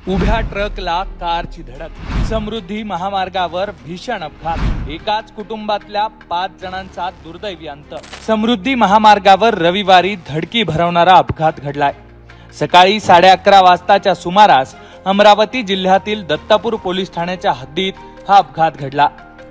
उभ्या ट्रकला कारची धडक। समृद्धी महामार्गावर भीषण अपघात। एकाच कुटुंबातल्या 5 जणांचा दुर्दैवी अंत। समृद्धी महामार्गावर रविवारी धडकी भरवणारा अपघात घडलाय। सकाळी 11:30 वाजताच्या सुमारास अमरावती जिल्ह्यातील दत्तापूर पोलीस ठाण्याच्या हद्दीत हा अपघात घडला।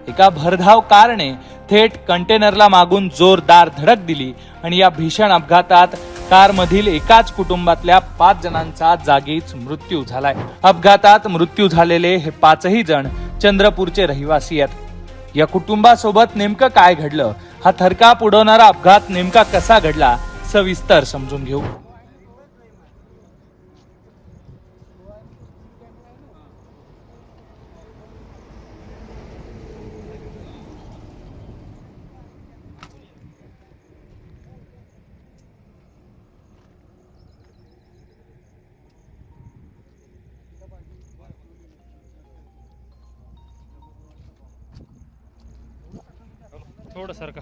एका भरधाव कारने थेट कंटेनरला मागून जोरदार धडक दिली आणि या भीषण अपघातात कारमधील एकाच कुटुंबातल्या 5 जणांचा जागीच मृत्यू झालाय। अपघातात मृत्यू झालेले हे 5ही जण चंद्रपूरचे रहिवासी आहेत। या कुटुंबासोबत नेमकं काय घडलं, हा थरकाप उडवणारा अपघात नेमका कसा घडला, सविस्तर समजून घेऊ। थोडं सरका।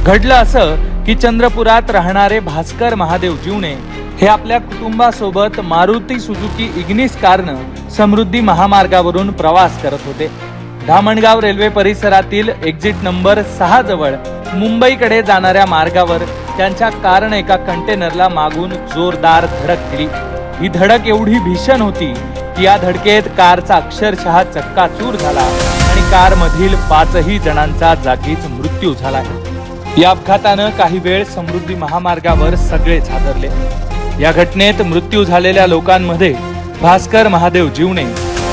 घडलं असं की चंद्रपुरात राहणारे भास्कर महादेव जीवने हे आपल्या कुटुंबासोबत मारुती सुझुकी इग्निस कारनं समृद्धी महामार्गावरून प्रवास करत होते। धामणगाव रेल्वे परिसरातील एक्झिट नंबर 6 जवळ मुंबईकडे जाणाऱ्या मार्गावर त्यांच्या कारने एका कंटेनरला मागून जोरदार धडक दिली। ही धडक एवढी भीषण होती की या धडकेत कारचा अक्षरशः चक्काचूर झाला आणि कारमधील 5ही जणांचा जागीच मृत्यू झाला। या अपघातानं काही वेळ समृद्धी महामार्गावर सगळेच हादरले। या घटनेत मृत्यू झालेल्या लोकांमध्ये भास्कर महादेव जीवने,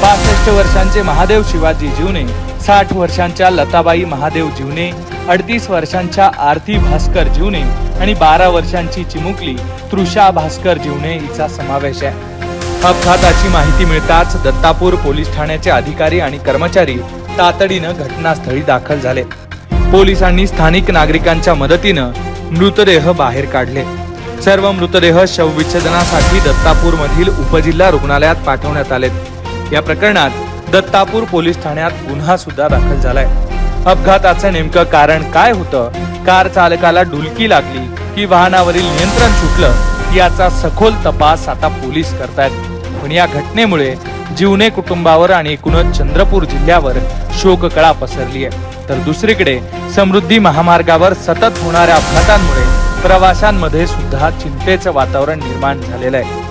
65 वर्षांचे महादेव शिवाजी जीवने, 60 वर्षांच्या लताबाई महादेव जीवने, 38 वर्षांच्या आरती भास्कर जीवने आणि 12 वर्षांची चिमुकली तृषा भास्कर जीवने हिचा समावेश आहे। अपघाताची माहिती मिळताच दत्तापूर पोलीस ठाण्याचे अधिकारी आणि कर्मचारी तातडीनं घटनास्थळी दाखल झाले। पोलिसांनी स्थानिक नागरिकांच्या मदतीनं मृतदेह बाहेर काढले। सर्व मृतदेह शवविच्छेदनासाठी दत्तापूर मधील उपजिल्हा रुग्णालयात पाठवण्यात आलेत। या प्रकरणात दत्तापूर पोलीस ठाण्यात गुन्हा सुद्धा दाखल झालाय। अपघाताचं नेमकं कारण काय होतं, कार चालकाला डुलकी लागली की वाहनावरील नियंत्रण सुटलं, याचा सखोल तपास आता पोलीस करतायत। पण या घटनेमुळे जीवने कुटुंबावर आणि एकूणच चंद्रपूर जिल्ह्यावर शोककळा पसरली आहे। तर दुसरीकडे समृद्धी महामार्गावर सतत होणाऱ्या अपघातांमुळे प्रवाशांमध्ये सुद्धा चिंतेचं वातावरण निर्माण झालेलं आहे।